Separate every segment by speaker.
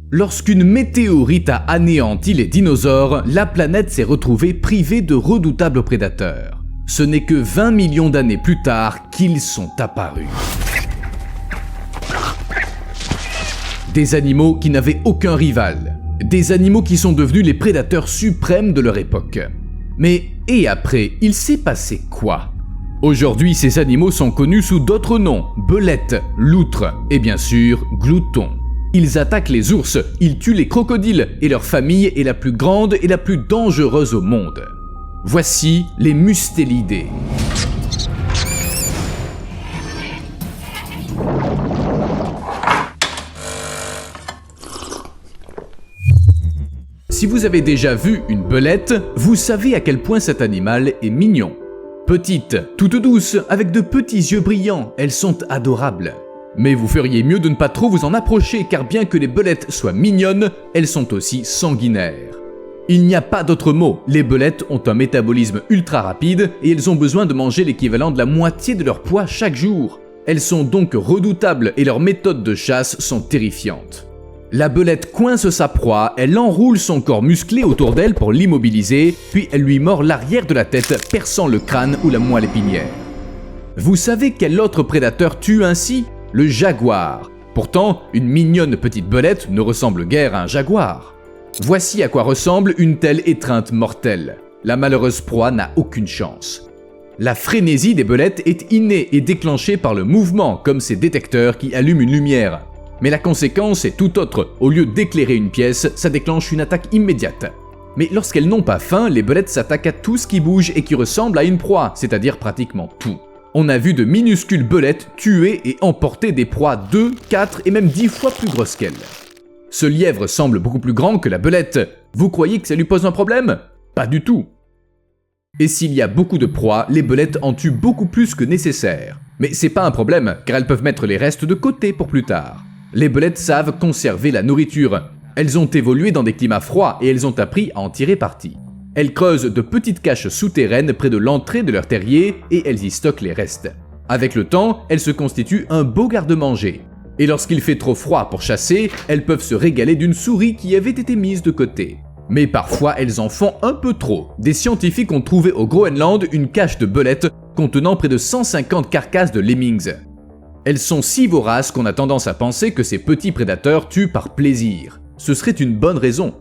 Speaker 1: Lorsqu'une météorite a anéanti les dinosaures, la planète s'est retrouvée privée de redoutables prédateurs. Ce n'est que 20 millions d'années plus tard qu'ils sont apparus. Des animaux qui n'avaient aucun rival. Des animaux qui sont devenus les prédateurs suprêmes de leur époque. Mais, et après, il s'est passé quoi? Aujourd'hui, ces animaux sont connus sous d'autres noms, belettes, loutres et bien sûr, gloutons. Ils attaquent les ours, ils tuent les crocodiles et leur famille est la plus grande et la plus dangereuse au monde. Voici les mustélidés. Si vous avez déjà vu une belette, vous savez à quel point cet animal est mignon. Petites, toutes douces, avec de petits yeux brillants, elles sont adorables. Mais vous feriez mieux de ne pas trop vous en approcher car bien que les belettes soient mignonnes, elles sont aussi sanguinaires. Il n'y a pas d'autre mot, les belettes ont un métabolisme ultra rapide et elles ont besoin de manger l'équivalent de la moitié de leur poids chaque jour. Elles sont donc redoutables et leurs méthodes de chasse sont terrifiantes. La belette coince sa proie, elle enroule son corps musclé autour d'elle pour l'immobiliser, puis elle lui mord l'arrière de la tête, perçant le crâne ou la moelle épinière. Vous savez quel autre prédateur tue ainsi? Le jaguar. Pourtant, une mignonne petite belette ne ressemble guère à un jaguar. Voici à quoi ressemble une telle étreinte mortelle. La malheureuse proie n'a aucune chance. La frénésie des belettes est innée et déclenchée par le mouvement, comme ces détecteurs qui allument une lumière. Mais la conséquence est tout autre. Au lieu d'éclairer une pièce, ça déclenche une attaque immédiate. Mais lorsqu'elles n'ont pas faim, les belettes s'attaquent à tout ce qui bouge et qui ressemble à une proie, c'est-à-dire pratiquement tout. On a vu de minuscules belettes tuer et emporter des proies 2, 4 et même 10 fois plus grosses qu'elles. Ce lièvre semble beaucoup plus grand que la belette. Vous croyez que ça lui pose un problème? Pas du tout. Et s'il y a beaucoup de proies, les belettes en tuent beaucoup plus que nécessaire. Mais c'est pas un problème, car elles peuvent mettre les restes de côté pour plus tard. Les belettes savent conserver la nourriture. Elles ont évolué dans des climats froids et elles ont appris à en tirer parti. Elles creusent de petites caches souterraines près de l'entrée de leur terrier et elles y stockent les restes. Avec le temps, elles se constituent un beau garde-manger. Et lorsqu'il fait trop froid pour chasser, elles peuvent se régaler d'une souris qui avait été mise de côté. Mais parfois, elles en font un peu trop. Des scientifiques ont trouvé au Groenland une cache de belettes contenant près de 150 carcasses de lemmings. Elles sont si voraces qu'on a tendance à penser que ces petits prédateurs tuent par plaisir. Ce serait une bonne raison.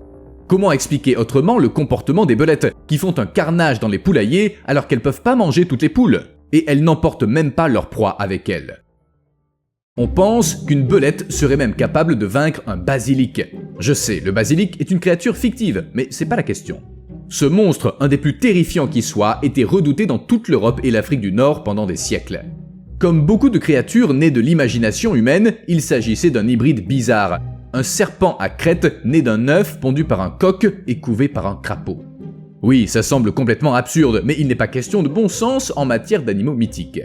Speaker 1: Comment expliquer autrement le comportement des belettes qui font un carnage dans les poulaillers alors qu'elles peuvent pas manger toutes les poules? Et elles n'emportent même pas leur proie avec elles. On pense qu'une belette serait même capable de vaincre un basilic. Je sais, le basilic est une créature fictive, mais c'est pas la question. Ce monstre, un des plus terrifiants qui soit, était redouté dans toute l'Europe et l'Afrique du Nord pendant des siècles. Comme beaucoup de créatures nées de l'imagination humaine, il s'agissait d'un hybride bizarre. Un serpent à crête né d'un œuf pondu par un coq et couvé par un crapaud. Oui, ça semble complètement absurde, mais il n'est pas question de bon sens en matière d'animaux mythiques.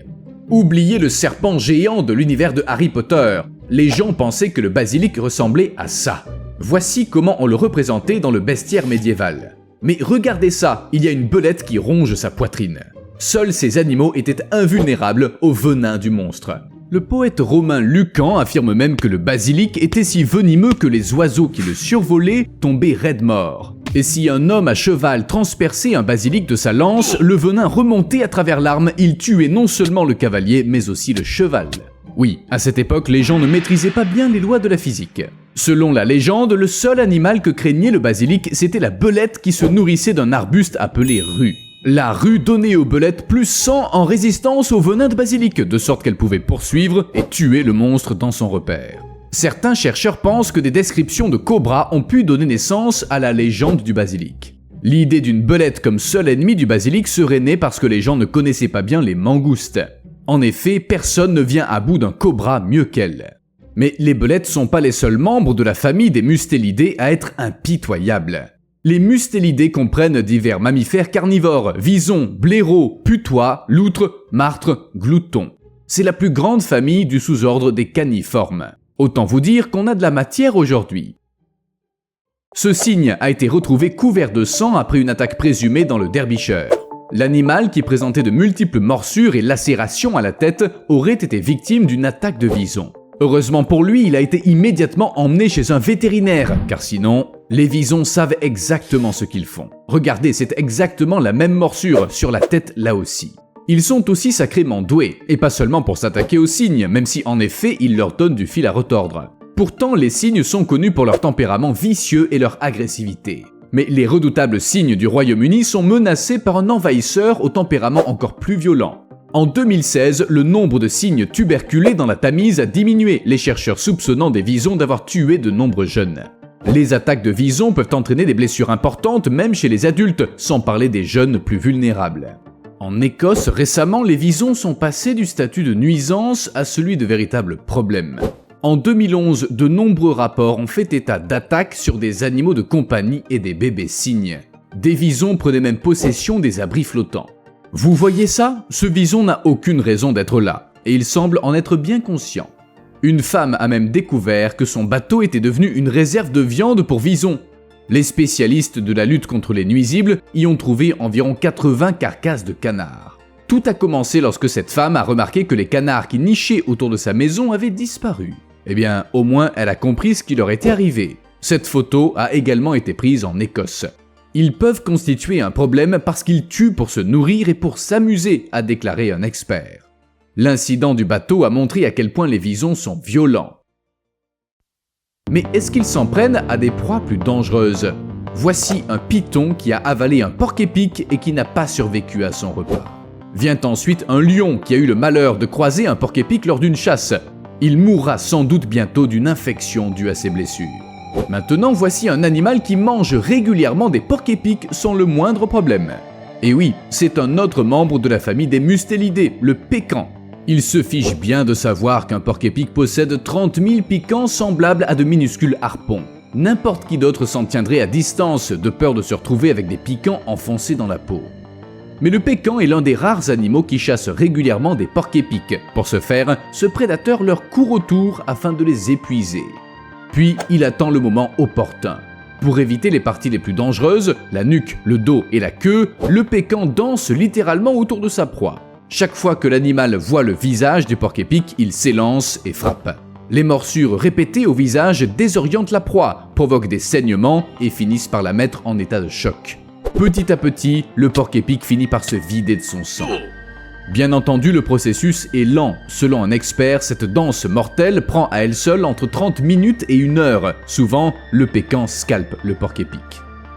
Speaker 1: Oubliez le serpent géant de l'univers de Harry Potter. Les gens pensaient que le basilic ressemblait à ça. Voici comment on le représentait dans le bestiaire médiéval. Mais regardez ça, il y a une belette qui ronge sa poitrine. Seuls ces animaux étaient invulnérables au venin du monstre. Le poète romain Lucan affirme même que le basilic était si venimeux que les oiseaux qui le survolaient tombaient raides morts. Et si un homme à cheval transperçait un basilic de sa lance, le venin remontait à travers l'arme, il tuait non seulement le cavalier, mais aussi le cheval. Oui, à cette époque, les gens ne maîtrisaient pas bien les lois de la physique. Selon la légende, le seul animal que craignait le basilic, c'était la belette qui se nourrissait d'un arbuste appelé rue. La rue donnait aux belettes plus 100 en résistance au venin de basilic, de sorte qu'elles pouvaient poursuivre et tuer le monstre dans son repère. Certains chercheurs pensent que des descriptions de cobras ont pu donner naissance à la légende du basilic. L'idée d'une belette comme seul ennemi du basilic serait née parce que les gens ne connaissaient pas bien les mangoustes. En effet, personne ne vient à bout d'un cobra mieux qu'elle. Mais les belettes sont pas les seuls membres de la famille des mustélidés à être impitoyables. Les mustélidés comprennent divers mammifères carnivores, visons, blaireaux, putois, loutres, martres, gloutons. C'est la plus grande famille du sous-ordre des caniformes. Autant vous dire qu'on a de la matière aujourd'hui. Ce cygne a été retrouvé couvert de sang après une attaque présumée dans le Derbyshire. L'animal, qui présentait de multiples morsures et lacérations à la tête, aurait été victime d'une attaque de vison. Heureusement pour lui, il a été immédiatement emmené chez un vétérinaire, car sinon, les visons savent exactement ce qu'ils font. Regardez, c'est exactement la même morsure, sur la tête là aussi. Ils sont aussi sacrément doués, et pas seulement pour s'attaquer aux cygnes, même si en effet, ils leur donnent du fil à retordre. Pourtant, les cygnes sont connus pour leur tempérament vicieux et leur agressivité. Mais les redoutables cygnes du Royaume-Uni sont menacés par un envahisseur au tempérament encore plus violent. En 2016, le nombre de cygnes tuberculés dans la Tamise a diminué, les chercheurs soupçonnant des visons d'avoir tué de nombreux jeunes. Les attaques de visons peuvent entraîner des blessures importantes même chez les adultes, sans parler des jeunes plus vulnérables. En Écosse, récemment, les visons sont passés du statut de nuisance à celui de véritable problème. En 2011, de nombreux rapports ont fait état d'attaques sur des animaux de compagnie et des bébés cygnes. Des visons prenaient même possession des abris flottants. Vous voyez ça? Ce vison n'a aucune raison d'être là, et il semble en être bien conscient. Une femme a même découvert que son bateau était devenu une réserve de viande pour visons. Les spécialistes de la lutte contre les nuisibles y ont trouvé environ 80 carcasses de canards. Tout a commencé lorsque cette femme a remarqué que les canards qui nichaient autour de sa maison avaient disparu. Eh bien, au moins elle a compris ce qui leur était arrivé. Cette photo a également été prise en Écosse. Ils peuvent constituer un problème parce qu'ils tuent pour se nourrir et pour s'amuser, a déclaré un expert. L'incident du bateau a montré à quel point les visons sont violents. Mais est-ce qu'ils s'en prennent à des proies plus dangereuses? Voici un python qui a avalé un porc-épic et qui n'a pas survécu à son repas. Vient ensuite un lion qui a eu le malheur de croiser un porc-épic lors d'une chasse. Il mourra sans doute bientôt d'une infection due à ses blessures. Maintenant, voici un animal qui mange régulièrement des porcs-épics sans le moindre problème. Et oui, c'est un autre membre de la famille des mustélidés, le pécan. Il se fiche bien de savoir qu'un porc-épic possède 30 000 piquants semblables à de minuscules harpons. N'importe qui d'autre s'en tiendrait à distance de peur de se retrouver avec des piquants enfoncés dans la peau. Mais le pécan est l'un des rares animaux qui chassent régulièrement des porcs-épics. Pour ce faire, ce prédateur leur court autour afin de les épuiser. Puis, il attend le moment opportun. Pour éviter les parties les plus dangereuses, la nuque, le dos et la queue, le pécan danse littéralement autour de sa proie. Chaque fois que l'animal voit le visage du porc-épic, il s'élance et frappe. Les morsures répétées au visage désorientent la proie, provoquent des saignements et finissent par la mettre en état de choc. Petit à petit, le porc-épic finit par se vider de son sang. Bien entendu, le processus est lent. Selon un expert, cette danse mortelle prend à elle seule entre 30 minutes et 1 heure. Souvent, le pécan scalpe le porc-épic.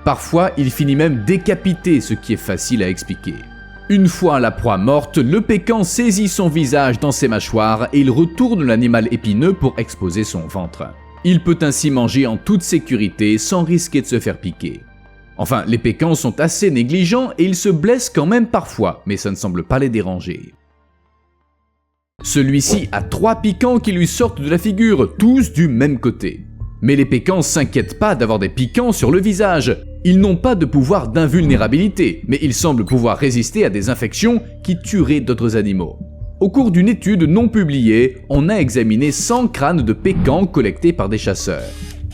Speaker 1: Parfois, il finit même décapité, ce qui est facile à expliquer. Une fois la proie morte, le pécan saisit son visage dans ses mâchoires et il retourne l'animal épineux pour exposer son ventre. Il peut ainsi manger en toute sécurité sans risquer de se faire piquer. Enfin, les pécans sont assez négligents et ils se blessent quand même parfois, mais ça ne semble pas les déranger. Celui-ci a 3 piquants qui lui sortent de la figure, tous du même côté. Mais les pécans s'inquiètent pas d'avoir des piquants sur le visage. Ils n'ont pas de pouvoir d'invulnérabilité, mais ils semblent pouvoir résister à des infections qui tueraient d'autres animaux. Au cours d'une étude non publiée, on a examiné 100 crânes de pécans collectés par des chasseurs.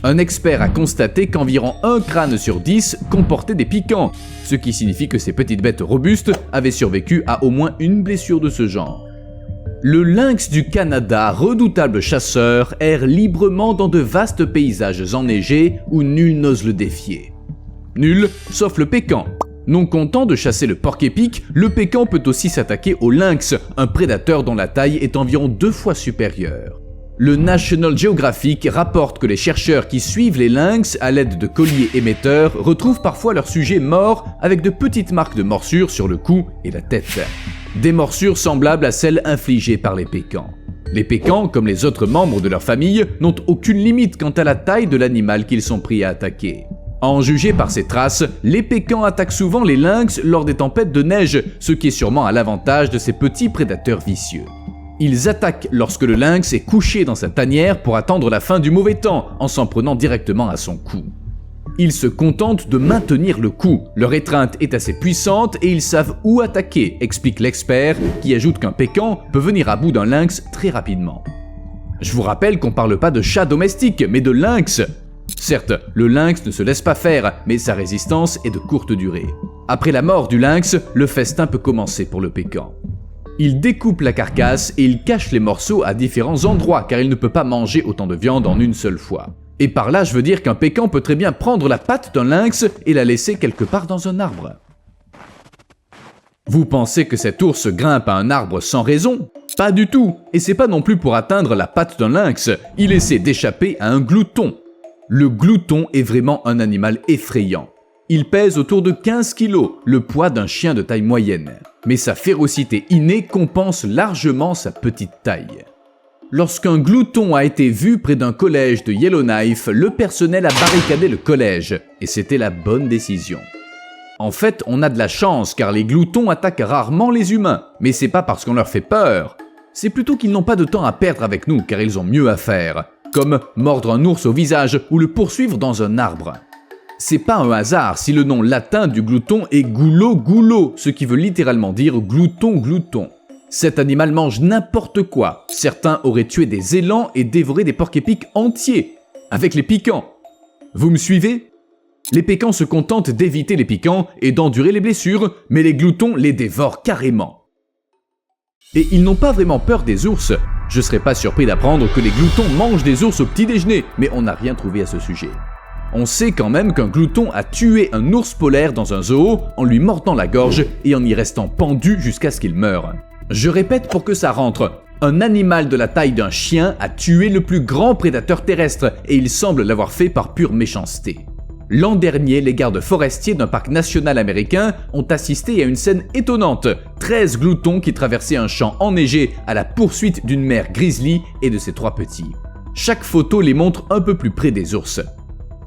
Speaker 1: Un expert a constaté qu'environ 1 crâne sur 10 comportait des piquants, ce qui signifie que ces petites bêtes robustes avaient survécu à au moins une blessure de ce genre. Le lynx du Canada, redoutable chasseur, erre librement dans de vastes paysages enneigés où nul n'ose le défier. Nul, sauf le pécan. Non content de chasser le porc-épic, le pécan peut aussi s'attaquer au lynx, un prédateur dont la taille est environ 2 fois supérieure. Le National Geographic rapporte que les chercheurs qui suivent les lynx à l'aide de colliers émetteurs retrouvent parfois leurs sujets morts avec de petites marques de morsures sur le cou et la tête. Des morsures semblables à celles infligées par les pécans. Les pécans, comme les autres membres de leur famille, n'ont aucune limite quant à la taille de l'animal qu'ils sont pris à attaquer. À en juger par ces traces, les pécans attaquent souvent les lynx lors des tempêtes de neige, ce qui est sûrement à l'avantage de ces petits prédateurs vicieux. Ils attaquent lorsque le lynx est couché dans sa tanière pour attendre la fin du mauvais temps en s'en prenant directement à son cou. Ils se contentent de maintenir le coup, leur étreinte est assez puissante et ils savent où attaquer, explique l'expert qui ajoute qu'un pécan peut venir à bout d'un lynx très rapidement. Je vous rappelle qu'on parle pas de chat domestique, mais de lynx. Certes, le lynx ne se laisse pas faire, mais sa résistance est de courte durée. Après la mort du lynx, le festin peut commencer pour le pécan. Il découpe la carcasse et il cache les morceaux à différents endroits car il ne peut pas manger autant de viande en une seule fois. Et par là, je veux dire qu'un pécan peut très bien prendre la patte d'un lynx et la laisser quelque part dans un arbre. Vous pensez que cet ours grimpe à un arbre sans raison? Pas du tout, et c'est pas non plus pour atteindre la patte d'un lynx, il essaie d'échapper à un glouton. Le glouton est vraiment un animal effrayant. Il pèse autour de 15 kg, le poids d'un chien de taille moyenne. Mais sa férocité innée compense largement sa petite taille. Lorsqu'un glouton a été vu près d'un collège de Yellowknife, le personnel a barricadé le collège, et c'était la bonne décision. En fait, on a de la chance car les gloutons attaquent rarement les humains, mais c'est pas parce qu'on leur fait peur. C'est plutôt qu'ils n'ont pas de temps à perdre avec nous car ils ont mieux à faire, comme mordre un ours au visage ou le poursuivre dans un arbre. C'est pas un hasard si le nom latin du glouton est gulo-gulo, ce qui veut littéralement dire glouton-glouton. Cet animal mange n'importe quoi. Certains auraient tué des élans et dévoré des porc-épics entiers, avec les piquants. Vous me suivez? Les pécans se contentent d'éviter les piquants et d'endurer les blessures, mais les gloutons les dévorent carrément. Et ils n'ont pas vraiment peur des ours. Je serais pas surpris d'apprendre que les gloutons mangent des ours au petit déjeuner, mais on n'a rien trouvé à ce sujet. On sait quand même qu'un glouton a tué un ours polaire dans un zoo en lui mordant la gorge et en y restant pendu jusqu'à ce qu'il meure. Je répète pour que ça rentre. Un animal de la taille d'un chien a tué le plus grand prédateur terrestre et il semble l'avoir fait par pure méchanceté. L'an dernier, les gardes forestiers d'un parc national américain ont assisté à une scène étonnante. 13 gloutons qui traversaient un champ enneigé à la poursuite d'une mère grizzly et de ses 3 petits. Chaque photo les montre un peu plus près des ours.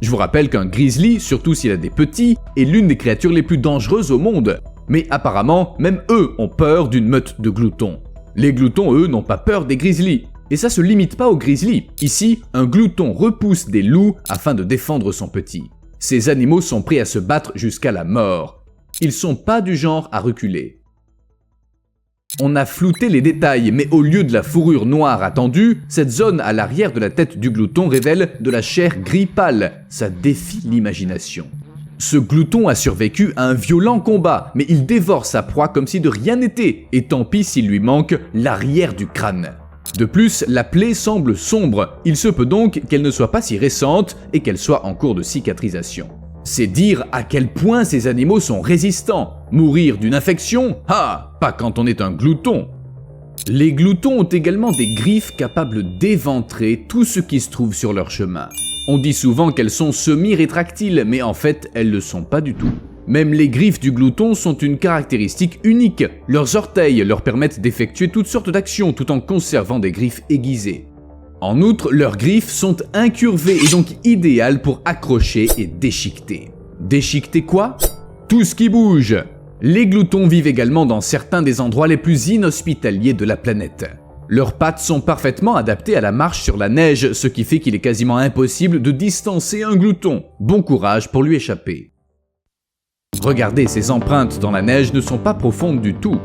Speaker 1: Je vous rappelle qu'un grizzly, surtout s'il a des petits, est l'une des créatures les plus dangereuses au monde. Mais apparemment, même eux ont peur d'une meute de gloutons. Les gloutons, eux, n'ont pas peur des grizzlies. Et ça se limite pas aux grizzlies. Ici, un glouton repousse des loups afin de défendre son petit. Ces animaux sont prêts à se battre jusqu'à la mort. Ils sont pas du genre à reculer. On a flouté les détails, mais au lieu de la fourrure noire attendue, cette zone à l'arrière de la tête du glouton révèle de la chair gris pâle. Ça défie l'imagination. Ce glouton a survécu à un violent combat, mais il dévore sa proie comme si de rien n'était, et tant pis s'il lui manque l'arrière du crâne. De plus, la plaie semble sombre, il se peut donc qu'elle ne soit pas si récente et qu'elle soit en cours de cicatrisation. C'est dire à quel point ces animaux sont résistants. Mourir d'une infection? Ah, pas quand on est un glouton. Les gloutons ont également des griffes capables d'éventrer tout ce qui se trouve sur leur chemin. On dit souvent qu'elles sont semi-rétractiles, mais en fait, elles ne le sont pas du tout. Même les griffes du glouton sont une caractéristique unique. Leurs orteils leur permettent d'effectuer toutes sortes d'actions tout en conservant des griffes aiguisées. En outre, leurs griffes sont incurvées et donc idéales pour accrocher et déchiqueter. Déchiqueter quoi? Tout ce qui bouge. Les gloutons vivent également dans certains des endroits les plus inhospitaliers de la planète. Leurs pattes sont parfaitement adaptées à la marche sur la neige, ce qui fait qu'il est quasiment impossible de distancer un glouton. Bon courage pour lui échapper. Regardez, ces empreintes dans la neige ne sont pas profondes du tout.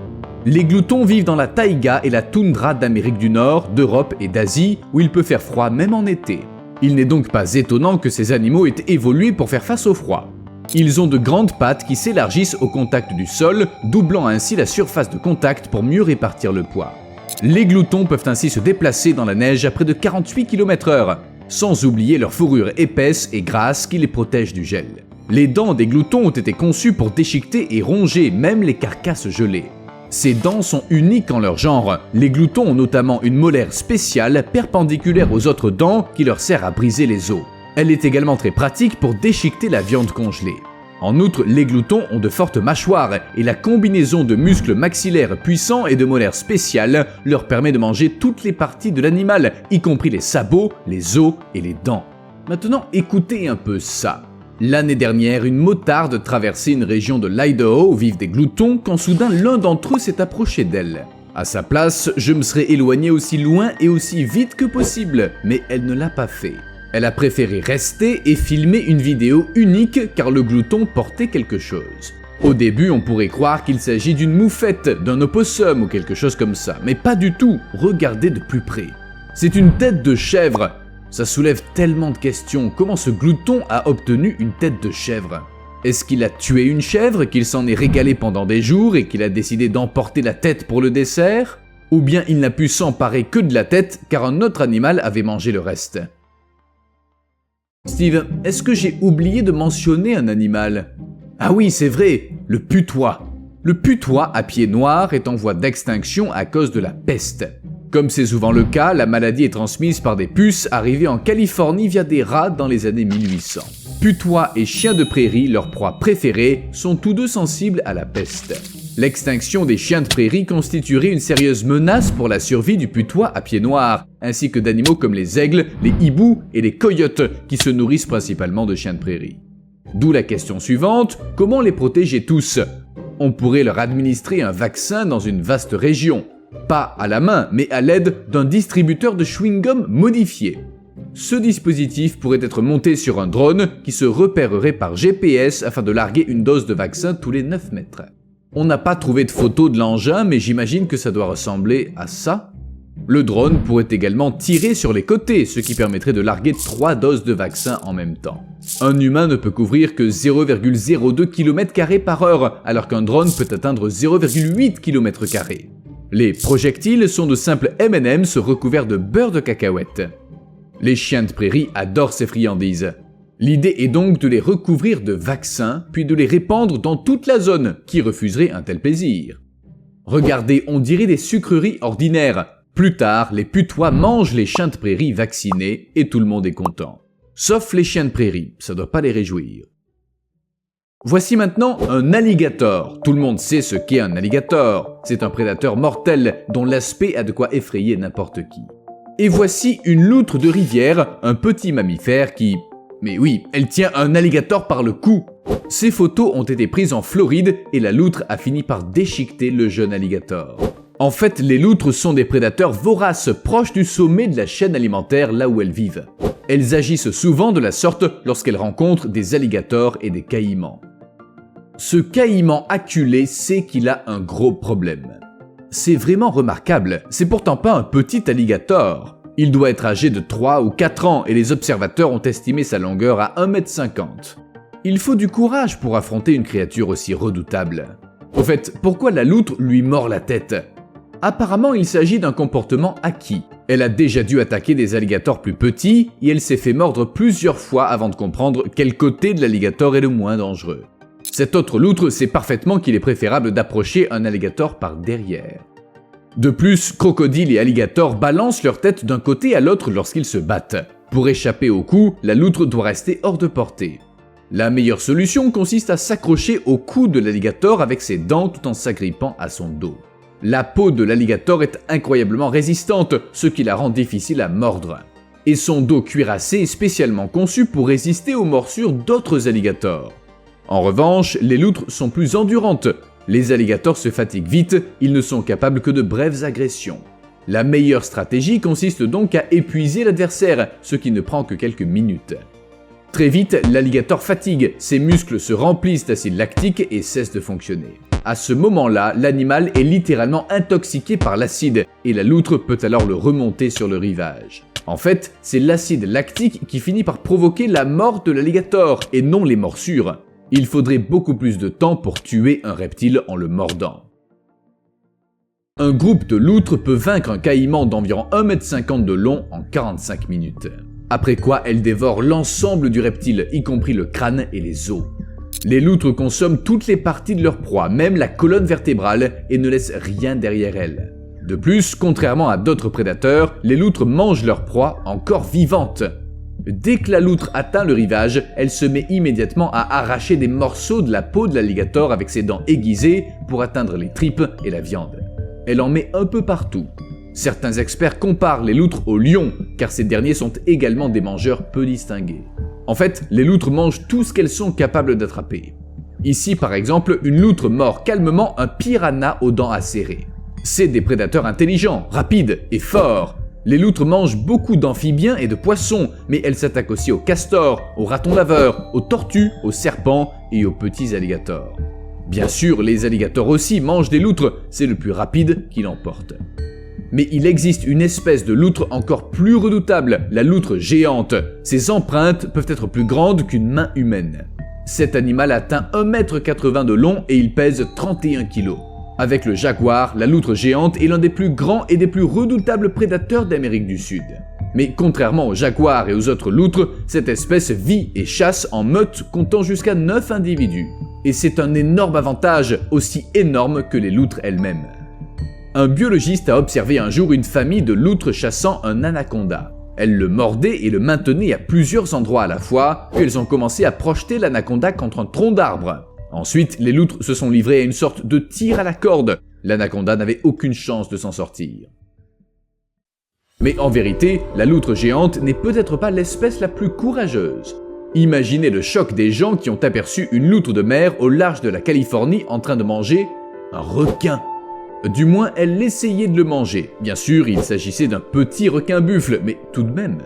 Speaker 1: Les gloutons vivent dans la taïga et la toundra d'Amérique du Nord, d'Europe et d'Asie, où il peut faire froid même en été. Il n'est donc pas étonnant que ces animaux aient évolué pour faire face au froid. Ils ont de grandes pattes qui s'élargissent au contact du sol, doublant ainsi la surface de contact pour mieux répartir le poids. Les gloutons peuvent ainsi se déplacer dans la neige à près de 48 km/h, sans oublier leur fourrure épaisse et grasse qui les protège du gel. Les dents des gloutons ont été conçues pour déchiqueter et ronger même les carcasses gelées. Ces dents sont uniques en leur genre. Les gloutons ont notamment une molaire spéciale perpendiculaire aux autres dents qui leur sert à briser les os. Elle est également très pratique pour déchiqueter la viande congelée. En outre, les gloutons ont de fortes mâchoires et la combinaison de muscles maxillaires puissants et de molaires spéciales leur permet de manger toutes les parties de l'animal, y compris les sabots, les os et les dents. Maintenant, écoutez un peu ça. L'année dernière, une motarde traversait une région de l'Idaho où vivent des gloutons quand soudain l'un d'entre eux s'est approché d'elle. À sa place, je me serais éloigné aussi loin et aussi vite que possible, mais elle ne l'a pas fait. Elle a préféré rester et filmer une vidéo unique car le glouton portait quelque chose. Au début, on pourrait croire qu'il s'agit d'une moufette, d'un opossum ou quelque chose comme ça, mais pas du tout, regardez de plus près. C'est une tête de chèvre. Ça soulève tellement de questions, comment ce glouton a obtenu une tête de chèvre? Est-ce qu'il a tué une chèvre, qu'il s'en est régalé pendant des jours et qu'il a décidé d'emporter la tête pour le dessert? Ou bien il n'a pu s'emparer que de la tête car un autre animal avait mangé le reste? Steve, est-ce que j'ai oublié de mentionner un animal? Ah oui, c'est vrai, le putois. Le putois à pieds noirs est en voie d'extinction à cause de la peste. Comme c'est souvent le cas, la maladie est transmise par des puces arrivées en Californie via des rats dans les années 1800. Putois et chiens de prairie, leurs proies préférées, sont tous deux sensibles à la peste. L'extinction des chiens de prairie constituerait une sérieuse menace pour la survie du putois à pieds noirs, ainsi que d'animaux comme les aigles, les hiboux et les coyotes, qui se nourrissent principalement de chiens de prairie. D'où la question suivante, comment les protéger tous? On pourrait leur administrer un vaccin dans une vaste région. Pas à la main, mais à l'aide d'un distributeur de chewing-gum modifié. Ce dispositif pourrait être monté sur un drone qui se repérerait par GPS afin de larguer une dose de vaccin tous les 9 mètres. On n'a pas trouvé de photo de l'engin, mais j'imagine que ça doit ressembler à ça. Le drone pourrait également tirer sur les côtés, ce qui permettrait de larguer 3 doses de vaccin en même temps. Un humain ne peut couvrir que 0,02 km² par heure, alors qu'un drone peut atteindre 0,8 km². Les projectiles sont de simples M&M's recouverts de beurre de cacahuète. Les chiens de prairie adorent ces friandises. L'idée est donc de les recouvrir de vaccins, puis de les répandre dans toute la zone, qui refuserait un tel plaisir. Regardez, on dirait des sucreries ordinaires. Plus tard, les putois mangent les chiens de prairie vaccinés et tout le monde est content. Sauf les chiens de prairie, ça doit pas les réjouir. Voici maintenant un alligator. Tout le monde sait ce qu'est un alligator. C'est un prédateur mortel dont l'aspect a de quoi effrayer n'importe qui. Et voici une loutre de rivière, un petit mammifère qui... Mais oui, elle tient un alligator par le cou. Ces photos ont été prises en Floride et la loutre a fini par déchiqueter le jeune alligator. En fait, les loutres sont des prédateurs voraces proches du sommet de la chaîne alimentaire là où elles vivent. Elles agissent souvent de la sorte lorsqu'elles rencontrent des alligators et des caïmans. Ce caïman acculé sait qu'il a un gros problème. C'est vraiment remarquable, c'est pourtant pas un petit alligator. Il doit être âgé de 3 ou 4 ans et les observateurs ont estimé sa longueur à 1,50 m. Il faut du courage pour affronter une créature aussi redoutable. Au fait, pourquoi la loutre lui mord la tête? Apparemment, il s'agit d'un comportement acquis. Elle a déjà dû attaquer des alligators plus petits et elle s'est fait mordre plusieurs fois avant de comprendre quel côté de l'alligator est le moins dangereux. Cette autre loutre sait parfaitement qu'il est préférable d'approcher un alligator par derrière. De plus, crocodiles et alligators balancent leur tête d'un côté à l'autre lorsqu'ils se battent. Pour échapper au coup, la loutre doit rester hors de portée. La meilleure solution consiste à s'accrocher au cou de l'alligator avec ses dents tout en s'agrippant à son dos. La peau de l'alligator est incroyablement résistante, ce qui la rend difficile à mordre. Et son dos cuirassé est spécialement conçu pour résister aux morsures d'autres alligators. En revanche, les loutres sont plus endurantes. Les alligators se fatiguent vite, ils ne sont capables que de brèves agressions. La meilleure stratégie consiste donc à épuiser l'adversaire, ce qui ne prend que quelques minutes. Très vite, l'alligator fatigue, ses muscles se remplissent d'acide lactique et cessent de fonctionner. À ce moment-là, l'animal est littéralement intoxiqué par l'acide et la loutre peut alors le remonter sur le rivage. En fait, c'est l'acide lactique qui finit par provoquer la mort de l'alligator et non les morsures. Il faudrait beaucoup plus de temps pour tuer un reptile en le mordant. Un groupe de loutres peut vaincre un caïman d'environ 1,50 m de long en 45 minutes. Après quoi, elles dévorent l'ensemble du reptile, y compris le crâne et les os. Les loutres consomment toutes les parties de leur proie, même la colonne vertébrale, et ne laissent rien derrière elles. De plus, contrairement à d'autres prédateurs, les loutres mangent leur proie encore vivante. Dès que la loutre atteint le rivage, elle se met immédiatement à arracher des morceaux de la peau de l'alligator avec ses dents aiguisées pour atteindre les tripes et la viande. Elle en met un peu partout. Certains experts comparent les loutres aux lions, car ces derniers sont également des mangeurs peu distingués. En fait, les loutres mangent tout ce qu'elles sont capables d'attraper. Ici, par exemple, une loutre mord calmement un piranha aux dents acérées. C'est des prédateurs intelligents, rapides et forts. Les loutres mangent beaucoup d'amphibiens et de poissons, mais elles s'attaquent aussi aux castors, aux ratons laveurs, aux tortues, aux serpents et aux petits alligators. Bien sûr, les alligators aussi mangent des loutres, c'est le plus rapide qui l'emporte. Mais il existe une espèce de loutre encore plus redoutable, la loutre géante. Ses empreintes peuvent être plus grandes qu'une main humaine. Cet animal atteint 1,80 m de long et il pèse 31 kg. Avec le jaguar, la loutre géante est l'un des plus grands et des plus redoutables prédateurs d'Amérique du Sud. Mais contrairement aux jaguars et aux autres loutres, cette espèce vit et chasse en meute comptant jusqu'à 9 individus. Et c'est un énorme avantage, aussi énorme que les loutres elles-mêmes. Un biologiste a observé un jour une famille de loutres chassant un anaconda. Elles le mordaient et le maintenaient à plusieurs endroits à la fois, puis elles ont commencé à projeter l'anaconda contre un tronc d'arbre. Ensuite, les loutres se sont livrées à une sorte de tir à la corde. L'anaconda n'avait aucune chance de s'en sortir. Mais en vérité, la loutre géante n'est peut-être pas l'espèce la plus courageuse. Imaginez le choc des gens qui ont aperçu une loutre de mer au large de la Californie en train de manger un requin. Du moins, elle essayait de le manger. Bien sûr, il s'agissait d'un petit requin buffle, mais tout de même.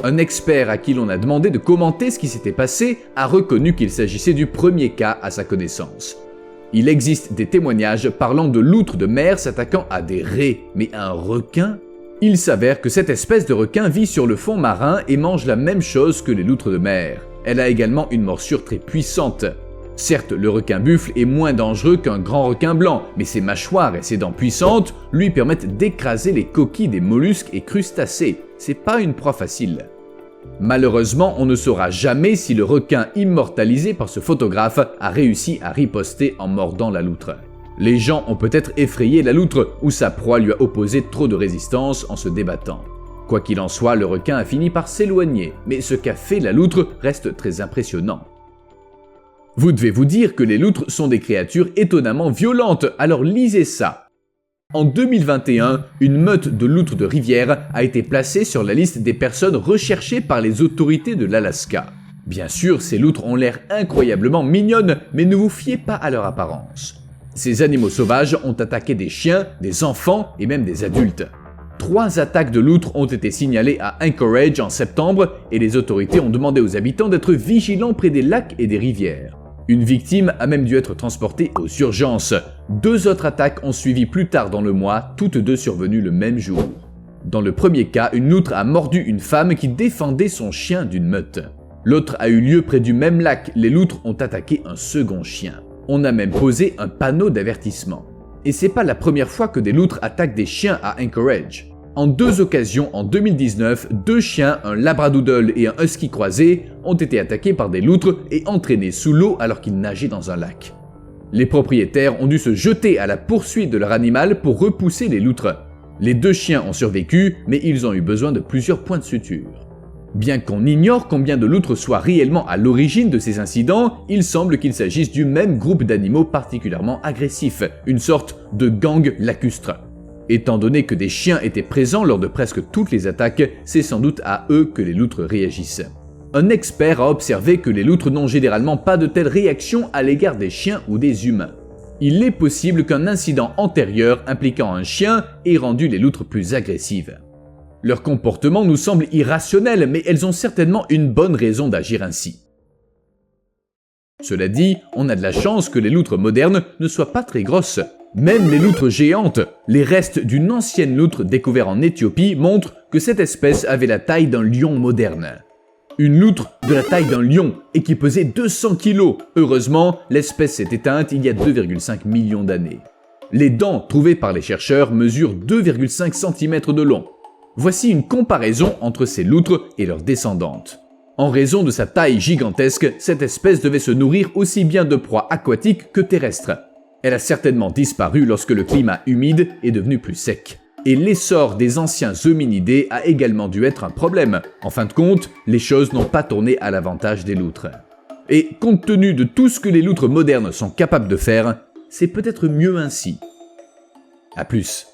Speaker 1: Un expert à qui l'on a demandé de commenter ce qui s'était passé a reconnu qu'il s'agissait du premier cas à sa connaissance. Il existe des témoignages parlant de loutres de mer s'attaquant à des raies, mais un requin ? Il s'avère que cette espèce de requin vit sur le fond marin et mange la même chose que les loutres de mer. Elle a également une morsure très puissante. Certes, le requin buffle est moins dangereux qu'un grand requin blanc, mais ses mâchoires et ses dents puissantes lui permettent d'écraser les coquilles des mollusques et crustacés. C'est pas une proie facile. Malheureusement, on ne saura jamais si le requin immortalisé par ce photographe a réussi à riposter en mordant la loutre. Les gens ont peut-être effrayé la loutre ou sa proie lui a opposé trop de résistance en se débattant. Quoi qu'il en soit, le requin a fini par s'éloigner, mais ce qu'a fait la loutre reste très impressionnant. Vous devez vous dire que les loutres sont des créatures étonnamment violentes, alors lisez ça. En 2021, une meute de loutres de rivière a été placée sur la liste des personnes recherchées par les autorités de l'Alaska. Bien sûr, ces loutres ont l'air incroyablement mignonnes, mais ne vous fiez pas à leur apparence. Ces animaux sauvages ont attaqué des chiens, des enfants et même des adultes. 3 attaques de loutres ont été signalées à Anchorage en septembre et les autorités ont demandé aux habitants d'être vigilants près des lacs et des rivières. Une victime a même dû être transportée aux urgences. 2 autres attaques ont suivi plus tard dans le mois, toutes 2 survenues le même jour. Dans le premier cas, une loutre a mordu une femme qui défendait son chien d'une meute. L'autre a eu lieu près du même lac, les loutres ont attaqué un second chien. On a même posé un panneau d'avertissement. Et c'est pas la première fois que des loutres attaquent des chiens à Anchorage. En 2 occasions en 2019, 2 chiens, un labradoodle et un husky croisé, ont été attaqués par des loutres et entraînés sous l'eau alors qu'ils nageaient dans un lac. Les propriétaires ont dû se jeter à la poursuite de leur animal pour repousser les loutres. Les 2 chiens ont survécu, mais ils ont eu besoin de plusieurs points de suture. Bien qu'on ignore combien de loutres soient réellement à l'origine de ces incidents, il semble qu'il s'agisse du même groupe d'animaux particulièrement agressifs, une sorte de gang lacustre. Étant donné que des chiens étaient présents lors de presque toutes les attaques, c'est sans doute à eux que les loutres réagissent. Un expert a observé que les loutres n'ont généralement pas de telles réactions à l'égard des chiens ou des humains. Il est possible qu'un incident antérieur impliquant un chien ait rendu les loutres plus agressives. Leur comportement nous semble irrationnel, mais elles ont certainement une bonne raison d'agir ainsi. Cela dit, on a de la chance que les loutres modernes ne soient pas très grosses. Même les loutres géantes, les restes d'une ancienne loutre découverte en Éthiopie montrent que cette espèce avait la taille d'un lion moderne. Une loutre de la taille d'un lion et qui pesait 200 kg. Heureusement, l'espèce s'est éteinte il y a 2,5 millions d'années. Les dents trouvées par les chercheurs mesurent 2,5 cm de long. Voici une comparaison entre ces loutres et leurs descendantes. En raison de sa taille gigantesque, cette espèce devait se nourrir aussi bien de proies aquatiques que terrestres. Elle a certainement disparu lorsque le climat humide est devenu plus sec. Et l'essor des anciens hominidés a également dû être un problème. En fin de compte, les choses n'ont pas tourné à l'avantage des loutres. Et compte tenu de tout ce que les loutres modernes sont capables de faire, c'est peut-être mieux ainsi. A plus.